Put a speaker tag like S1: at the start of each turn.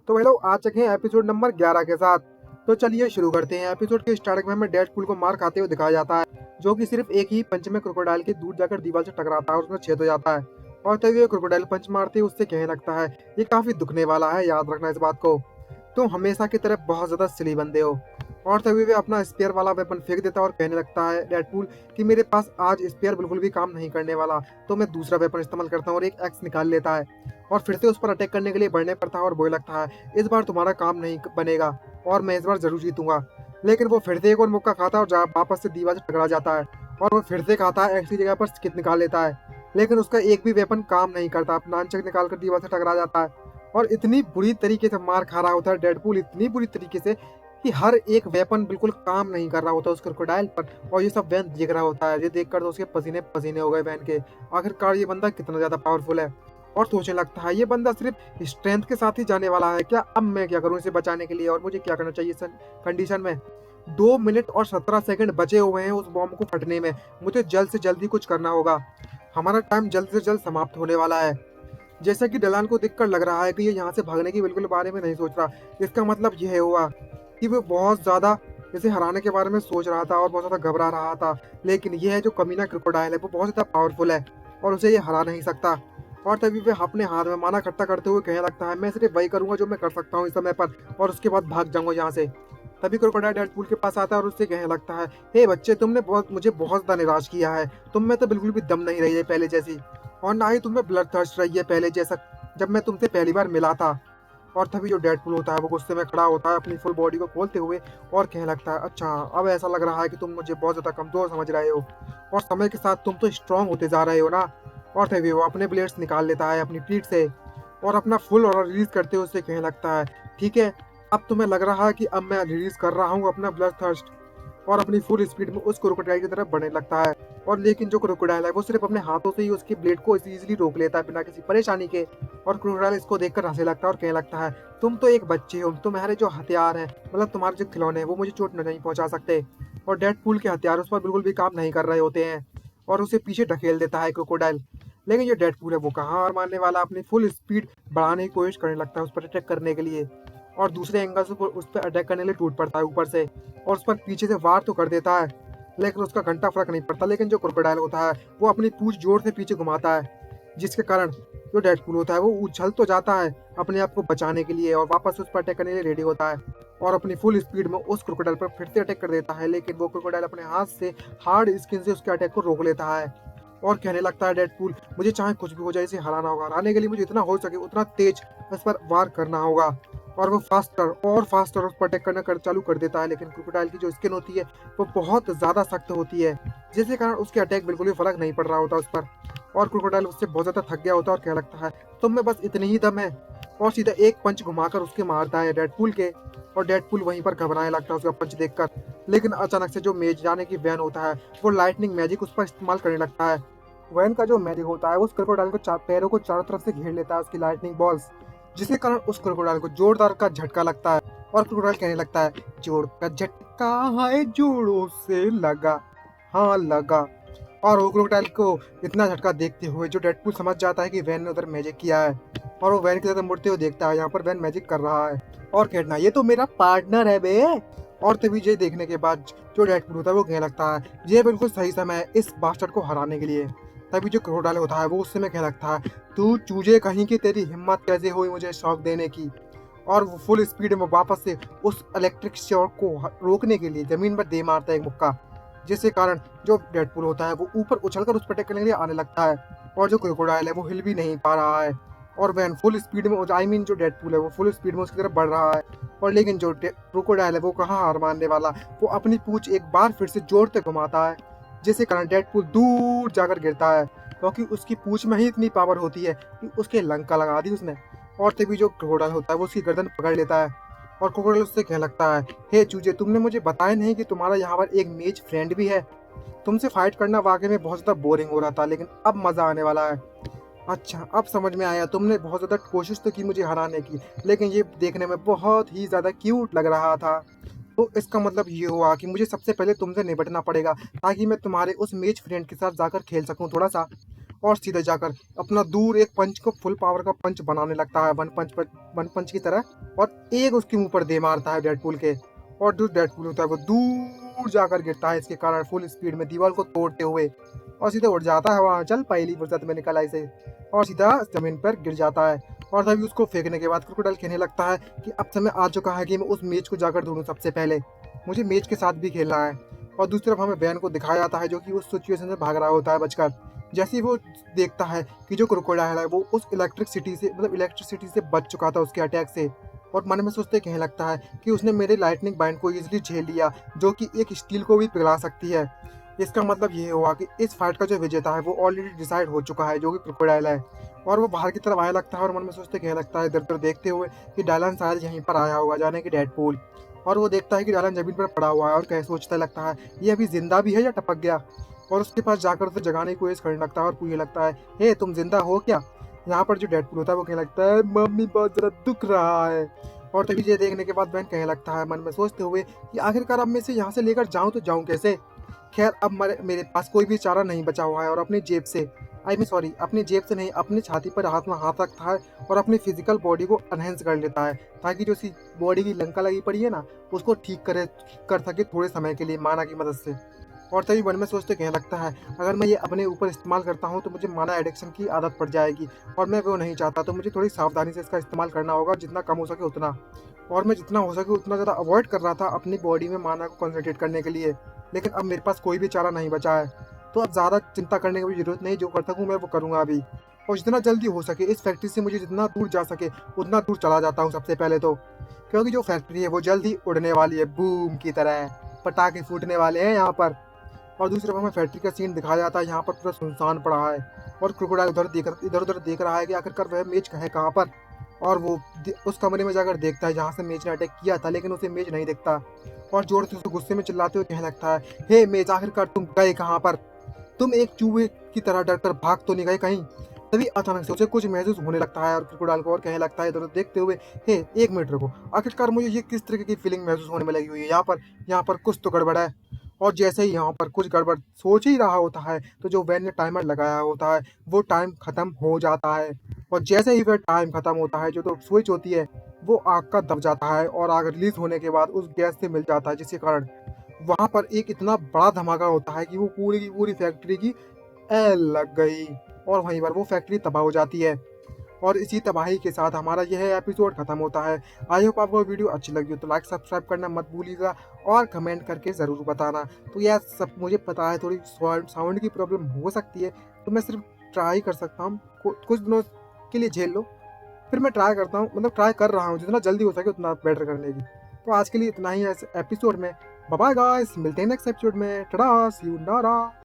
S1: तो भाई लोग आ चुके हैं एपिसोड नंबर 11 के साथ। तो चलिए शुरू करते हैं। एपिसोड के स्टार्टिंग में हमें डेडपूल को मार खाते हुए दिखाया जाता है, जो कि सिर्फ एक ही पंच में क्रोकोडाइल के दूर जाकर दीवार से टकराता है और उसमें छेद हो जाता है। और तभी वो क्रोकोडाइल पंच मारते हुए उससे कहने लगता है, ये काफी दुखने वाला है, याद रखना इस बात को। तुम हमेशा की तरह बहुत ज्यादा सिली बंदे हो। और तभी वे अपना स्पेयर वाला वेपन फेंक देता है और कहने लगता है डेडपूल कि मेरे पास आज स्पेयर बिल्कुल भी काम नहीं करने वाला, तो मैं दूसरा वेपन इस्तेमाल करता हूँ और एक एक्स निकाल लेता है और फिर से उस पर अटैक करने के लिए बढ़ने पड़ता है और बोलने लगता है, इस बार तुम्हारा काम नहीं बनेगा और मैं इस बार जरूर जीतूंगा। लेकिन वो फिर से एक और मौका खाता है और वापस से दीवार से टकरा जाता है और वो फिर से खाता है, एक्स की जगह पर स्किट निकाल लेता है, लेकिन उसका एक भी वेपन काम नहीं करता। अपना ननचक निकाल कर दीवार से टकरा जाता है और इतनी बुरी तरीके से मार खा रहा होता है डेडपूल, इतनी बुरी तरीके से कि हर एक वेपन बिल्कुल काम नहीं कर रहा होता उस क्रोकोडाइल पर। और ये सब वैन देख रहा होता है। ये देखकर तो उसके पसीने पसीने हो गए वैन के। आखिरकार ये बंदा कितना ज्यादा पावरफुल है। और सोचने लगता है, ये बंदा सिर्फ स्ट्रेंथ के साथ ही जाने वाला है क्या? अब मैं क्या करूं इसे बचाने के लिए, और मुझे क्या करना चाहिए इस कंडीशन में? 2 मिनट और 17 सेकंड बचे हुए हैं उस बॉम्ब को फटने में। मुझे जल्द से जल्दी कुछ करना होगा। हमारा टाइम जल्द से जल्द समाप्त होने वाला है। जैसे कि डलान को देखकर लग रहा है कि ये यहाँ से भागने की बिल्कुल बारे में नहीं सोच रहा। इसका मतलब यह हुआ कि वो बहुत ज्यादा इसे हराने के बारे में सोच रहा था और बहुत ज्यादा घबरा रहा था। लेकिन यह जो कमीना क्रोकोडाइल है वो बहुत ज्यादा पावरफुल है और उसे ये हरा नहीं सकता। और तभी वे अपने हाथ में माना खट्टा करते हुए कहने लगता है, मैं सिर्फ वही करूंगा जो मैं कर सकता हूँ इस समय पर, और उसके बाद भाग जाऊंगा यहाँ से। तभी क्रोकोडाइल डेडपूल के पास आता है और उससे कहने लगता है, हे बच्चे, तुमने मुझे बहुत ज्यादा निराश किया है। तुम में तो बिल्कुल भी दम नहीं रही है पहले जैसी, और ना ही तुम्हें ब्लड थर्स्ट रही है पहले जैसा जब मैं तुमसे पहली बार मिला था। और तभी जो डेडपूल होता है वो गुस्से में खड़ा होता है अपनी फुल बॉडी को खोलते हुए और कहने लगता है, अच्छा अब ऐसा लग रहा है कि तुम मुझे बहुत ज्यादा कमजोर समझ रहे हो और समय के साथ तुम तो स्ट्रांग होते जा रहे हो ना। और तभी वो अपने ब्लेड्स निकाल लेता है अपनी पीठ से और अपना फुल ऑर्डर रिलीज करते हुए उससे कहने लगता है, ठीक है, अब तुम्हें लग रहा है कि अब मैं रिलीज कर रहा हूँ अपना ब्लड थर्स्ट, और अपनी फुल स्पीड में उस क्रोकोडाइल की तरफ बढ़ने लगता है। और लेकिन जो क्रोकोडाइल है वो सिर्फ अपने हाथों से ही उसकी ब्लेड को इजीली रोक लेता है बिना किसी परेशानी के। और क्रोकोडाइल इसको देखकर हंसने लगता है और कहने लगता है, तुम तो एक बच्चे हो, तुम्हारे जो हथियार हैं, मतलब तुम्हारे जो खिलौने हैं, वो मुझे चोट नहीं पहुंचा सकते। और डेडपूल के हथियार उस पर बिल्कुल भी काम नहीं कर रहे होते हैं और उसे पीछे ढकेल देता है क्रोकोडाइल। लेकिन जो डेडपूल है वो कहाँ हार मानने वाला, अपनी फुल स्पीड बढ़ाने की कोशिश करने लगता है उस पर अटैक करने के लिए। और दूसरे एंगल से उस पर अटैक करने के लिए टूट पड़ता है ऊपर से और उस पर पीछे से वार तो कर देता है, लेकिन उसका घंटा फर्क नहीं पड़ता। लेकिन जो क्रोकोडाइल होता है वो अपनी पूंछ जोर से पीछे घुमाता है, जिसके कारण जो डेडपूल होता है वो उछल तो जाता है अपने आप को बचाने के लिए और वापस उस पर अटैक करने के लिए रेडी होता है और अपनी फुल स्पीड में उस क्रोकोडाइल पर फिर से अटैक कर देता है। लेकिन वो क्रोकोडाइल अपने हाथ से हार्ड स्किन से उसके अटैक को रोक लेता है और कहने लगता है, डेडपूल, मुझे चाहे कुछ भी हो जाए इसे हराना होगा। हराने के लिए मुझे इतना हो सके उतना तेज इस पर वार करना होगा। और वो फास्टर उस पर अटैक करना चालू कर देता है। लेकिन क्रोकोडाइल की जो स्किन होती है वो बहुत ज्यादा सख्त होती है, जिसके कारण उसके अटैक बिल्कुल भी फर्क नहीं पड़ रहा होता उस पर। और क्रोकोडाइल उससे बहुत ज्यादा थक गया होता है और कहने लगता है, तुम में बस इतनी ही दम है, और सीधा एक पंच घुमाकर उसके मारता है डेडपूल के। और डेडपूल वहीं पर घबराने लगता है उसका पंच देखकर। लेकिन अचानक से जो मेज जाने की वैन होता है वो लाइटनिंग मैजिक उस पर इस्तेमाल करने लगता है। वैन का जो मैजिक होता है उस क्रोकोडाइल को पैरों को चारों तरफ से घेर लेता है उसकी लाइटनिंग बॉल्स, जिसके कारण उस क्रोकोडाइल को जोरदार का झटका लगता है। और क्रोकोडाइल कहने लगता है, जोर का झटका है जोरों से लगा, हाँ लगा। और वो क्रोकोडाइल को इतना झटका देखते हुए जो डेडपूल समझ जाता है कि वैन ने उधर मैजिक किया है और वो वैन की तरफ मुड़ते हुए देखता है यहाँ पर वैन मैजिक कर रहा है और कहना, ये तो मेरा पार्टनर है बे। और तभी ये देखने के बाद जो डेडपूल होता है वो कहने लगता है, ये बिल्कुल सही समय है इस बास्टर्ड को हराने के लिए। तभी जो क्रोकोडाइल होता है वो उस समय कहने लगता है, तू चूजे कहीं की, तेरी हिम्मत कैसे हुई मुझे शॉक देने की। और वो फुल स्पीड में वापस से उस इलेक्ट्रिक शॉक को रोकने के लिए जमीन पर दे मारता है एक मुक्का, जिसके कारण जो डेडपूल होता है वो ऊपर उछलकर उस पर अटैक करने के लिए आने लगता है। और जो क्रोकोडाइल है वो हिल भी नहीं पा रहा है और वैन फुल स्पीड में, जो डेडपूल है वो फुल स्पीड में उसकी तरफ बढ़ रहा है। और लेकिन जो क्रोकोडाइल है वो कहाँ हार मानने वाला, वो अपनी पूंछ एक बार फिर से जोर से घुमाता है, जिसके कारण डेडपूल दूर जाकर गिरता है, क्योंकि उसकी पूंछ में ही इतनी पावर होती है कि उसके लंका लगा दी उसने। और तभी जो क्रोकोडाइल होता है वो उसकी गर्दन पकड़ लेता है और क्रोकोडाइल उससे कहने लगता है, हे चूजे, तुमने मुझे बताया नहीं कि तुम्हारा यहाँ पर एक मेज फ्रेंड भी है। तुमसे फाइट करना वाकई में बहुत ज्यादा बोरिंग हो रहा था, लेकिन अब मजा आने वाला है। अच्छा, अब समझ में आया, तुमने बहुत ज्यादा कोशिश तो की मुझे हराने की, लेकिन ये देखने में बहुत ही ज्यादा क्यूट लग रहा था। तो इसका मतलब ये हुआ कि मुझे सबसे पहले तुमसे निपटना पड़ेगा ताकि मैं तुम्हारे उस मेज फ्रेंड के साथ जाकर खेल सकूं थोड़ा सा। और सीधे जाकर अपना दूर एक पंच को फुल पावर का पंच बनाने लगता है, वन पंच की तरह, और एक उसके मुंह पर दे मारता है डेडपूल के। और जो डेडपूल होता है वो दूर जाकर गिरता है, इसके कारण फुल स्पीड में दीवार को तोड़ते हुए, और सीधे उड़ जाता है वहाँ। चल पहली फुर्सत में निकल आई से, और सीधा जमीन पर गिर जाता है। और तभी उसको फेंकने के बाद क्रोकोडाइल कहने लगता है कि अब समय आ चुका है कि मैं उस मेज को जाकर ढूंढूं सबसे पहले, मुझे मेज के साथ भी खेलना है। और दूसरी तरफ हमें वैन को दिखाया जाता है जो कि उस सिचुएशन से भाग रहा होता है बचकर। जैसे ही वो देखता है कि जो क्रोकोडाइल है वो उस इलेक्ट्रिसिटी से बच चुका था उसके अटैक से, और मन में सोचते कहने लगता है कि उसने मेरे लाइटनिंग बाइंड को इजीली झेल लिया, जो कि एक स्टील को भी पिघला सकती है। इसका मतलब ये हुआ कि इस फाइट का जो विजेता है वो ऑलरेडी डिसाइड हो चुका है, जो कि क्रोकोडाइल है। और वो बाहर की तरफ आने लगता है और मन में सोचते कहने लगता है इधर उधर देखते हुए कि डायलन शायद यहीं पर आया होगा, जाने कि डेडपूल। और वो देखता है कि डायलन जमीन पर पड़ा हुआ है और कह सोचता लगता है ये अभी जिंदा भी है या टपक गया। और उसके पास जाकर उसे जगाने की कोशिश करने लगता है और पूछने लगता है, हे तुम जिंदा हो क्या? यहाँ पर जो डेडपूल होता है वो कहने लगता है मम्मी बहुत जरा दुख रहा है। और तभी ये देखने के बाद बहन कहने लगता है मन में सोचते हुए कि आखिरकार अब मैं इसे यहाँ से लेकर जाऊँ तो जाऊँ कैसे। खैर अब मेरे पास कोई भी चारा नहीं बचा हुआ है, और अपनी जेब से अपनी जेब से नहीं, अपनी छाती पर हाथ में हाथ रखता है और अपनी फिजिकल बॉडी को एनहेंस कर लेता है, ताकि जो उसकी बॉडी की लंका लगी पड़ी है ना उसको ठीक कर सके थोड़े समय के लिए माना की मदद से। और तभी मन में सोचते कहने लगता है अगर मैं ये अपने ऊपर इस्तेमाल करता हूँ तो मुझे माना एडिक्शन की आदत पड़ जाएगी, और मैं वो नहीं चाहता, तो मुझे थोड़ी सावधानी से इसका इस्तेमाल करना होगा, जितना कम हो सके उतना। और मैं जितना हो सके उतना ज़्यादा अवॉइड कर रहा था अपनी बॉडी में माना को कंसंट्रेट करने के लिए, लेकिन अब मेरे पास कोई भी चारा नहीं बचा है, तो अब ज़्यादा चिंता करने की भी जरूरत नहीं, जो कर सकूँ मैं वो करूँगा अभी। और जितना जल्दी हो सके इस फैक्ट्री से मुझे जितना दूर जा सके उतना दूर चला जाता हूँ सबसे पहले तो, क्योंकि जो फैक्ट्री है वो जल्द ही उड़ने वाली है, बूम की तरह पटाखे फूटने वाले हैं यहाँ पर। और दूसरी तरफ हमें फैक्ट्री का सीन दिखाया जाता है, यहाँ पर पूरा सुनसान पड़ा है, और क्रोकोडाइल इधर उधर देख रहा है कि आखिरकार वह मेज है कहाँ पर। और वो उस कमरे में जाकर देखता है जहाँ से मेज ने अटैक किया था, लेकिन उसे मेज नहीं दिखता, और जोर से उसे गुस्से में चिल्लाते हुए कहने लगता है, हे मेज आखिरकार तुम गए कहाँ पर? तुम एक चूहे की तरह डरकर भाग तो नहीं गए कहीं? तभी अचानक से उसे कुछ महसूस होने लगता है और क्रोकोडाइल को और कहने लगता है इधर देखते हुए, हे एक मिनट रुको, आखिरकार मुझे ये किस तरीके की फीलिंग महसूस होने में लगी हुई है, यहाँ पर कुछ तो गड़बड़ है। और जैसे ही यहाँ पर कुछ गड़बड़ सोच ही रहा होता है तो जो वैन ने टाइमर लगाया होता है वो टाइम खत्म हो जाता है, और जैसे ही वह टाइम खत्म होता है जो तो स्विच होती है वो आग का दब जाता है, और आग रिलीज होने के बाद उस गैस से मिल जाता है, जिसके कारण वहां पर एक इतना बड़ा धमाका होता है कि वो पूरी की पूरी फैक्ट्री की एल लग गई, और वहीं पर वो फैक्ट्री तबाह हो जाती है। और इसी तबाही के साथ हमारा यह एपिसोड खत्म होता है। आई होप आपको वीडियो अच्छी लगी हो तो लाइक सब्सक्राइब करना मत भूलिएगा, और कमेंट करके ज़रूर बताना। तो यह सब मुझे पता है थोड़ी साउंड की प्रॉब्लम हो सकती है, तो मैं सिर्फ ट्राई कर सकता हूँ, कुछ दिनों के लिए झेल लो, फिर मैं ट्राई करता हूँ, मतलब ट्राई कर रहा हूँ जितना जल्दी हो सके उतना बेटर करने की। तो आज के लिए इतना ही है इस एपिसोड में। बाय बाय गाइस, मिलते हैं नेक्स्ट एपिसोड में। टाटा, सी यू, नारा।